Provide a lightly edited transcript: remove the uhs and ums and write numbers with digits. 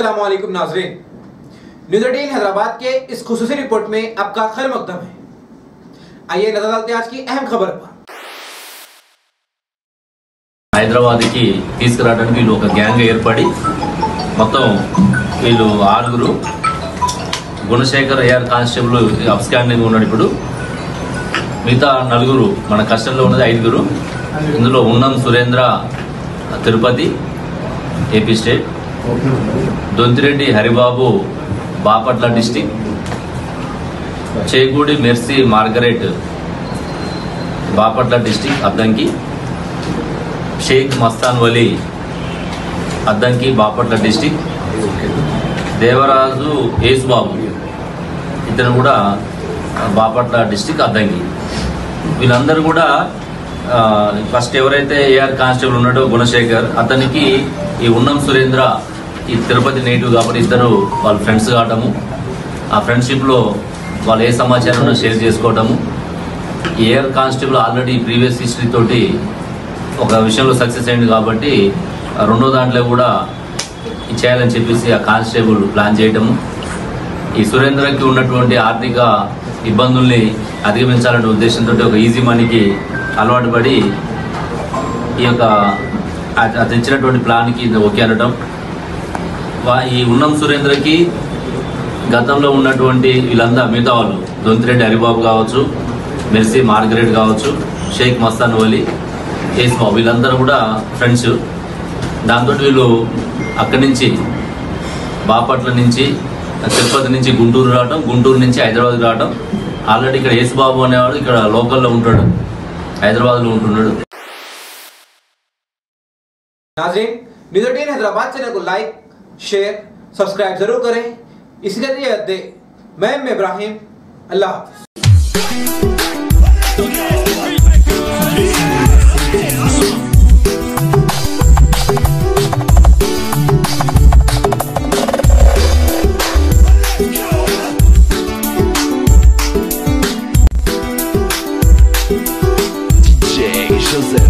अस्सलाम वालेकुम नाज़रीन, न्यूज़ 18 हैदराबाद के इस खुसूसी रिपोर्ट में आपका खैर मकदम है। आइए नजर डालते हैं आज की अहम खबर पर। హైదరాబాద్ కి తీసుకురావడానికి వీళ్ళు ఒక గ్యాంగ్ ఏర్పడి మొత్తం వీళ్ళు 6 గుణశేఖర్ ఏఆర్ కానిస్టేబుల్ అబ్స్కాండింగ్ ఉన్నాడు. ఇప్పుడు మిగతా 4 మన కస్టడీలో ఉన్నది 5. ఇందులో ఉన్నం Surendra Tirupati AP state, Dontireddy Haribabu Bapatla district, Chegudi Mercy Margaret Bapatla district Addanki, Shaik Mastan Vali Addanki Bapatla district, Devaraju Yesubabu ఇతను కూడా బాపట్ల డిస్టిక్ అద్దంకి. వీళ్ళందరూ కూడా ఫస్ట్ ఎవరైతే ఏఆర్ కానిస్టేబుల్ ఉన్నాడో గుణశేఖర్, అతనికి ఈ ఉన్నం సురేంద్ర ఈ తిరుపతి నేటివ్ కాబట్టి ఇద్దరు వాళ్ళ ఫ్రెండ్స్ కావటము, ఆ ఫ్రెండ్షిప్లో వాళ్ళు ఏ సమాచారం షేర్ చేసుకోవటము. AR constable already previous history తోటి ఒక విషయంలో సక్సెస్ అయింది కాబట్టి రెండో దాంట్లో కూడా చేయాలని చెప్పేసి ఆ కానిస్టేబుల్ ప్లాన్ చేయటము. ఈ సురేంద్రకి ఉన్నటువంటి ఆర్థిక ఇబ్బందుల్ని అధిగమించాలనే ఉద్దేశంతో ఒక ఈజీ మనీకి అలవాటు పడి ఈ యొక్క అది ఇచ్చినటువంటి ప్లాన్కి ఓకే అనడం. ఈ ఉన్నం సురేంద్రకి గతంలో ఉన్నటువంటి వీళ్ళందరూ మిగతా వాళ్ళు దొంతిరెడ్డి హరిబాబు కావచ్చు, మెర్సీ మార్గరెట్ కావచ్చు, షేక్ మస్తాన్ వలీ, యేసుబాబు వీళ్ళందరూ కూడా ఫ్రెండ్స్. దాంతో వీళ్ళు అక్కడి నుంచి బాపట్ల నుంచి తిరుపతి నుంచి గుంటూరు రావడం, గుంటూరు నుంచి హైదరాబాద్ రావడం. ఆల్రెడీ ఇక్కడ యేసుబాబు అనేవాడు ఇక్కడ లోకల్లో ఉంటాడు, హైదరాబాద్లో ఉంటున్నాడు. नाज़रीन, न्यूज़ 18 हैदराबाद चैनल को लाइक, शेयर, सब्सक्राइब जरूर करें। इसी तरह ये अद्दे मैं इब्राहिम, अल्लाह DJ Joseph.